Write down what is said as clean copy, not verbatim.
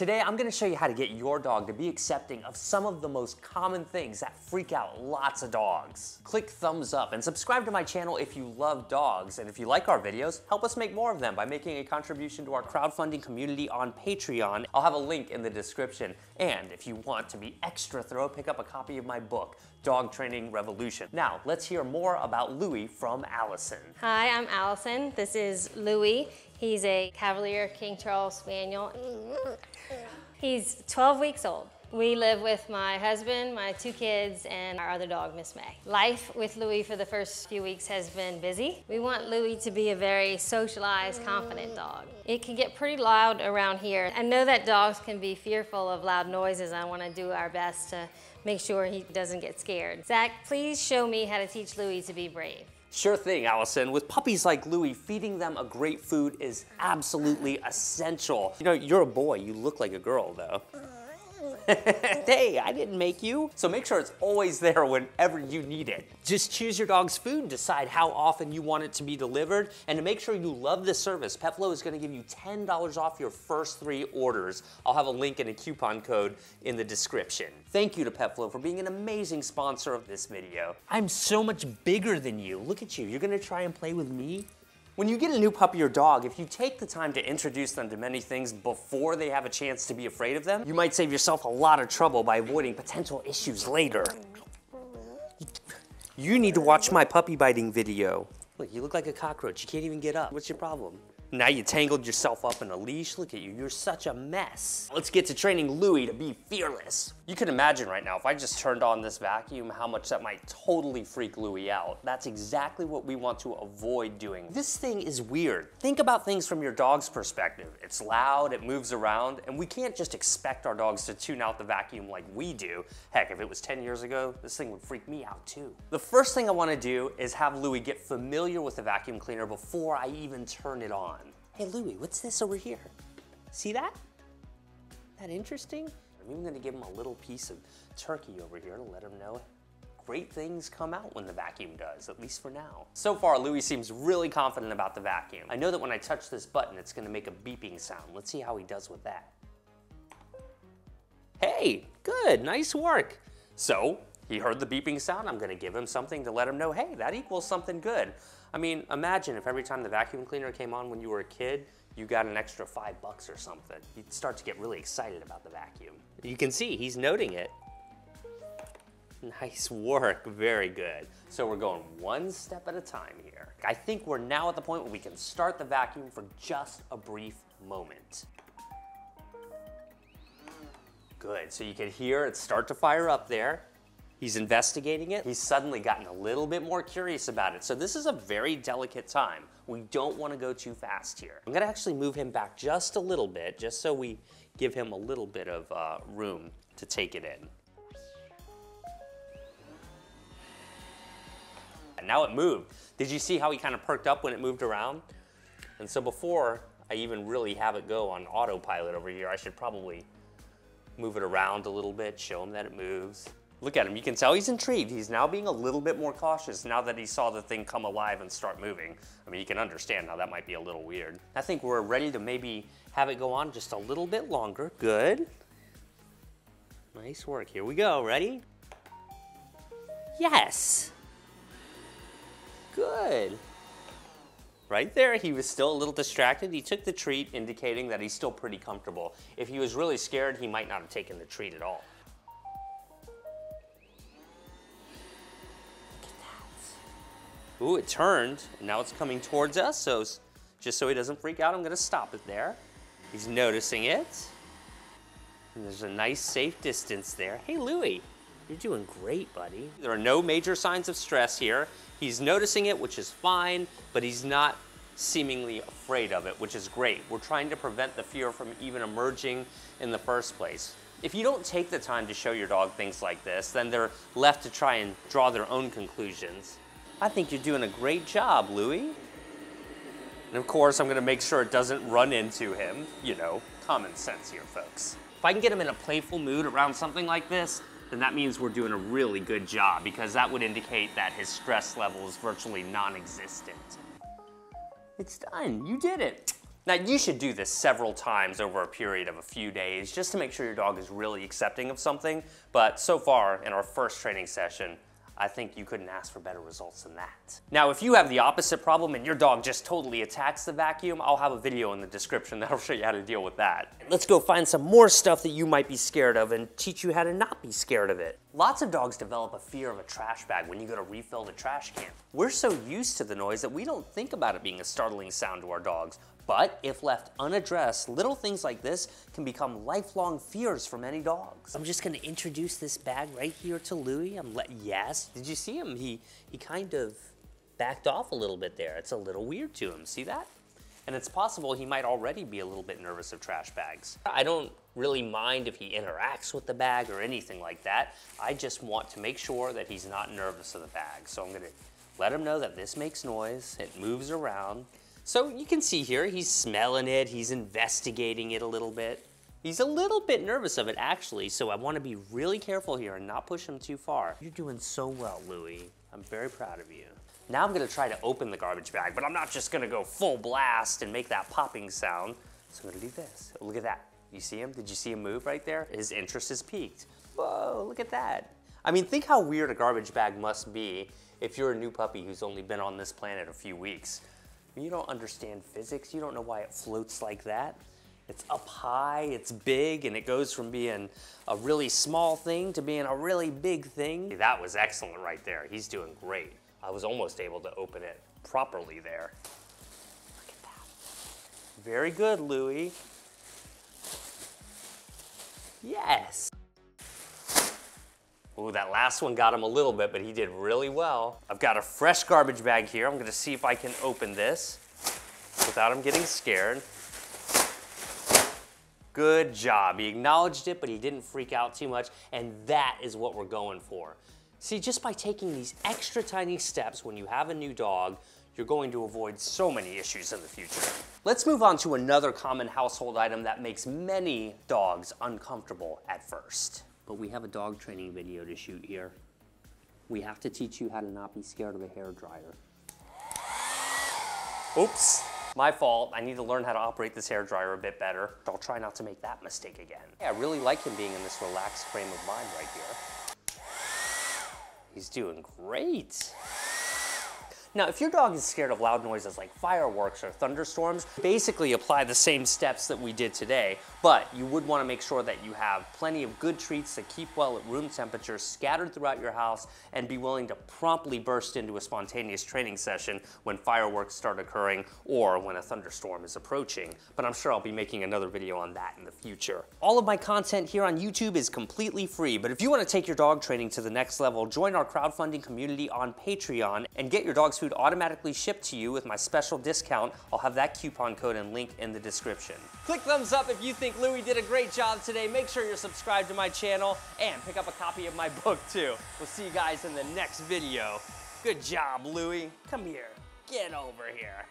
Today, I'm gonna show you how to get your dog to be accepting of some of the most common things that freak out lots of dogs. Click thumbs up and subscribe to my channel if you love dogs. And if you like our videos, help us make more of them by making a contribution to our crowdfunding community on Patreon. I'll have a link in the description. And if you want to be extra thorough, pick up a copy of my book, Dog Training Revolution. Now, let's hear more about Louie from Allison. Hi, I'm Allison. This is Louie. He's a Cavalier King Charles Spaniel. He's 12 weeks old. We live with my husband, my 2 kids, and our other dog, Miss May. Life with Louie for the first few weeks has been busy. We want Louie to be a very socialized, confident dog. It can get pretty loud around here. I know that dogs can be fearful of loud noises. I want to do our best to make sure he doesn't get scared. Zach, please show me how to teach Louie to be brave. Sure thing, Allison. With puppies like Louie, feeding them a great food is absolutely essential. You know, you're a boy. You look like a girl, though. Hey, I didn't make you. So make sure it's always there whenever you need it. Just choose your dog's food, decide how often you want it to be delivered, and to make sure you love this service, Peplow is gonna give you $10 off your first 3 orders. I'll have a link and a coupon code in the description. Thank you to Peplow for being an amazing sponsor of this video. I'm so much bigger than you. Look at you, you're gonna try and play with me? When you get a new puppy or dog, if you take the time to introduce them to many things before they have a chance to be afraid of them, you might save yourself a lot of trouble by avoiding potential issues later. You need to watch my puppy biting video. Look, you look like a cockroach. You can't even get up. What's your problem? Now you tangled yourself up in a leash. Look at you, you're such a mess. Let's get to training Louie to be fearless. You can imagine right now, if I just turned on this vacuum, how much that might totally freak Louie out. That's exactly what we want to avoid doing. This thing is weird. Think about things from your dog's perspective. It's loud, it moves around, and we can't just expect our dogs to tune out the vacuum like we do. Heck, if it was 10 years ago, this thing would freak me out too. The first thing I wanna do is have Louie get familiar with the vacuum cleaner before I even turn it on. Hey Louie, what's this over here? See that? That interesting? I'm even gonna give him a little piece of turkey over here to let him know great things come out when the vacuum does, at least for now. So far, Louie seems really confident about the vacuum. I know that when I touch this button, it's gonna make a beeping sound. Let's see how he does with that. Hey, good, nice work. So, he heard the beeping sound. I'm gonna give him something to let him know, hey, that equals something good. I mean, imagine if every time the vacuum cleaner came on when you were a kid, you got an extra $5 or something. You'd start to get really excited about the vacuum. You can see he's noting it. Nice work, very good. So we're going one step at a time here. I think we're now at the point where we can start the vacuum for just a brief moment. Good, so you can hear it start to fire up there. He's investigating it. He's suddenly gotten a little bit more curious about it. So this is a very delicate time. We don't want to go too fast here. I'm gonna actually move him back just a little bit, just so we give him a little bit of room to take it in. And now it moved. Did you see how he kind of perked up when it moved around? And so before I even really have it go on autopilot over here, I should probably move it around a little bit, show him that it moves. Look at him, you can tell he's intrigued. He's now being a little bit more cautious now that he saw the thing come alive and start moving. I mean, you can understand how that might be a little weird. I think we're ready to maybe have it go on just a little bit longer. Good. Nice work, here we go, ready? Yes. Good. Right there, he was still a little distracted. He took the treat, indicating that he's still pretty comfortable. If he was really scared, he might not have taken the treat at all. Ooh, it turned, and now it's coming towards us, so just so he doesn't freak out, I'm gonna stop it there. He's noticing it. And there's a nice safe distance there. Hey, Louie, you're doing great, buddy. There are no major signs of stress here. He's noticing it, which is fine, but he's not seemingly afraid of it, which is great. We're trying to prevent the fear from even emerging in the first place. If you don't take the time to show your dog things like this, then they're left to try and draw their own conclusions. I think you're doing a great job, Louie. And of course, I'm gonna make sure it doesn't run into him. You know, common sense here, folks. If I can get him in a playful mood around something like this, then that means we're doing a really good job, because that would indicate that his stress level is virtually non-existent. It's done, you did it. Now you should do this several times over a period of a few days just to make sure your dog is really accepting of something, but so far in our first training session, I think you couldn't ask for better results than that. Now, if you have the opposite problem and your dog just totally attacks the vacuum, I'll have a video in the description that'll show you how to deal with that. Let's go find some more stuff that you might be scared of and teach you how to not be scared of it. Lots of dogs develop a fear of a trash bag when you go to refill the trash can. We're so used to the noise that we don't think about it being a startling sound to our dogs. But if left unaddressed, little things like this can become lifelong fears for many dogs. I'm just gonna introduce this bag right here to Louie. Yes, did you see him? He kind of backed off a little bit there. It's a little weird to him, see that? And it's possible he might already be a little bit nervous of trash bags. I don't really mind if he interacts with the bag or anything like that. I just want to make sure that he's not nervous of the bag. So I'm gonna let him know that this makes noise, it moves around. So you can see here, he's smelling it, he's investigating it a little bit. He's a little bit nervous of it actually, so I want to be really careful here and not push him too far. You're doing so well, Louie. I'm very proud of you. Now I'm gonna try to open the garbage bag, but I'm not just gonna go full blast and make that popping sound. So I'm gonna do this. Look at that. You see him? Did you see him move right there? His interest is peaked. Whoa, look at that. I mean, think how weird a garbage bag must be if you're a new puppy who's only been on this planet a few weeks. You don't understand physics, you don't know why it floats like that. It's up high, it's big, and it goes from being a really small thing to being a really big thing. That was excellent right there. He's doing great. I was almost able to open it properly there. Look at that. Very good, Louie. Yes. Ooh, that last one got him a little bit, but he did really well. I've got a fresh garbage bag here. I'm gonna see if I can open this without him getting scared. Good job. He acknowledged it, but he didn't freak out too much, and that is what we're going for. See, just by taking these extra tiny steps when you have a new dog, you're going to avoid so many issues in the future. Let's move on to another common household item that makes many dogs uncomfortable at first. But we have a dog training video to shoot here. We have to teach you how to not be scared of a hairdryer. Oops, my fault. I need to learn how to operate this hairdryer a bit better. I'll try not to make that mistake again. Yeah, I really like him being in this relaxed frame of mind right here. He's doing great. Now, if your dog is scared of loud noises like fireworks or thunderstorms, basically apply the same steps that we did today, but you would want to make sure that you have plenty of good treats that keep well at room temperature scattered throughout your house, and be willing to promptly burst into a spontaneous training session when fireworks start occurring or when a thunderstorm is approaching. But I'm sure I'll be making another video on that in the future. All of my content here on YouTube is completely free, but if you want to take your dog training to the next level, join our crowdfunding community on Patreon and get your dog's food automatically shipped to you with my special discount. I'll have that coupon code and link in the description. Click thumbs up if you think Louie did a great job today. Make sure you're subscribed to my channel and pick up a copy of my book too. We'll see you guys in the next video. Good job, Louie. Come here. Get over here.